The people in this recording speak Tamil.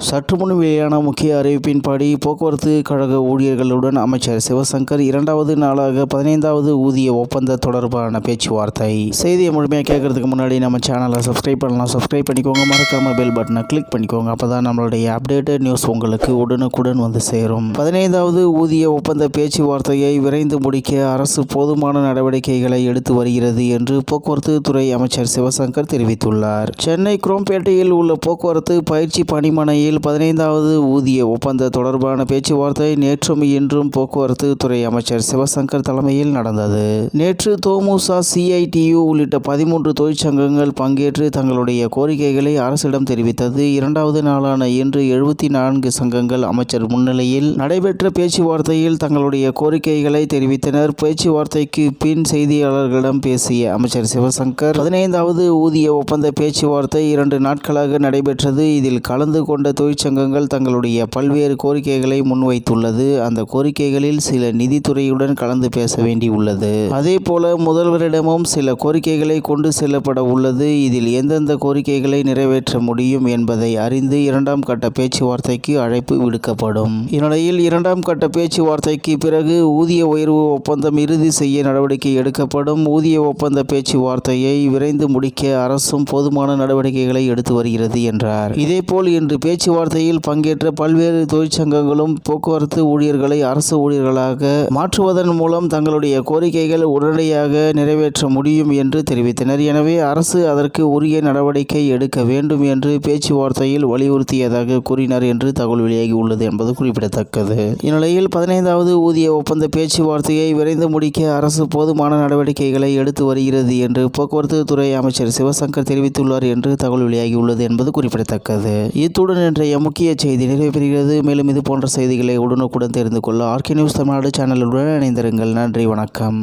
சற்று முன் வெளியான முக்கிய அறிவிப்பின்படி போக்குவரத்து கழக ஊழியர்களுடன் அமைச்சர் சிவசங்கர் இரண்டாவது நாளாக 15வது ஊதிய ஒப்பந்த தொடர்பான பேச்சுவார்த்தை. செய்தியை முழுமையாக கேட்கறதுக்கு முன்னாடி நம்ம சேனலை சப்ஸ்கிரைப் பண்ணலாம். சப்ஸ்கிரைப் பண்ணிக்கோங்க. மறக்காம பெல் பட்டனை கிளிக் பண்ணிக்கோங்க. அப்பதான் நம்மளுடைய அப்டேட்டட் நியூஸ் உங்களுக்கு உடனுக்குடன் வந்து சேரும். 15வது ஊதிய ஒப்பந்த பேச்சுவார்த்தையை விரைந்து முடிக்க அரசு போதுமான நடவடிக்கைகளை எடுத்து வருகிறது என்று போக்குவரத்து துறை அமைச்சர் சிவசங்கர் தெரிவித்துள்ளார். சென்னை குரோம்பேட்டையில் உள்ள போக்குவரத்து பயிற்சி பணிமனையில் 15வது ஊதிய ஒப்பந்த தொடர்பான பேச்சுவார்த்தை நேற்றும் இன்றும் போக்குவரத்து துறை அமைச்சர் சிவசங்கர் தலைமையில் நடந்தது. நேற்று தோமுச, CITU உள்ளிட்ட 13 தொழிற்சங்கங்கள் பங்கேற்று தங்களுடைய கோரிக்கைகளை அரசிடம் தெரிவித்தது. இரண்டாவது நாளான இன்று 74 சங்கங்கள் அமைச்சர் முன்னிலையில் நடைபெற்ற பேச்சுவார்த்தையில் தங்களுடைய கோரிக்கைகளை தெரிவித்தனர். பேச்சுவார்த்தைக்கு பின் செய்தியாளர்களிடம் பேசிய அமைச்சர் சிவசங்கர், 15வது ஊதிய ஒப்பந்த பேச்சுவார்த்தை 2 நாட்களாக நடைபெற்றது. இதில் கலந்து கொண்ட தொழிற்சங்கங்கள் தங்களுடைய பல்வேறு கோரிக்கைகளை முன்வைத்துள்ளது. அந்த கோரிக்கைகளில் சில நிதித்துறையுடன் கலந்து பேச வேண்டியுள்ளது. அதேபோல முதல்வரிடமும் சில கோரிக்கைகளை கொண்டு செல்லப்பட உள்ளது. இதில் எந்தெந்த கோரிக்கைகளை நிறைவேற்ற முடியும் என்பதை அறிந்து 2ஆம் கட்ட பேச்சுவார்த்தைக்கு அழைப்பு விடுக்கப்படும். இந்நிலையில் 2ஆம் கட்ட பேச்சுவார்த்தைக்கு பிறகு ஊதிய உயர்வு ஒப்பந்தம் இறுதி செய்ய நடவடிக்கை எடுக்கப்படும். ஊதிய ஒப்பந்த பேச்சுவார்த்தையை விரைந்து முடிக்க அரசும் போதுமான நடவடிக்கைகளை எடுத்து வருகிறது என்றார். இதேபோல் இன்று பேச்சுவார்த்தையில் பங்கேற்ற பல்வேறு தொழிற்சங்கங்களும் போக்குவரத்து ஊழியர்களை அரசு ஊழியர்களாக மாற்றுவதன் மூலம் தங்களுடைய கோரிக்கைகள் உடனடியாக நிறைவேற்ற முடியும் என்று தெரிவித்தனர். எனவே அரசு அதற்கு உரிய நடவடிக்கை எடுக்க வேண்டும் என்று பேச்சுவார்த்தையில் வலியுறுத்தியதாக கூறினார் என்று தகவல் வெளியாகி உள்ளது என்பது குறிப்பிடத்தக்கது. இந்நிலையில் 15வது ஊதிய ஒப்பந்த பேச்சுவார்த்தையை விரைந்து முடிக்க அரசு போதுமான நடவடிக்கைகளை எடுத்து வருகிறது என்று போக்குவரத்து துறை அமைச்சர் சிவசங்கர் தெரிவித்துள்ளார் என்று தகவல் வெளியாகி உள்ளது என்பது குறிப்பிடத்தக்கது. இத்துடன் இன்றைய முக்கிய செய்தி நிறைவு பெறுகிறது. மேலும் இது போன்ற செய்திகளை உடனுக்குடன் தெரிந்து கொள்ள RK நியூஸ் தமிழ்நாடு சேனலுடன் இணைந்திருங்கள். நன்றி, வணக்கம்.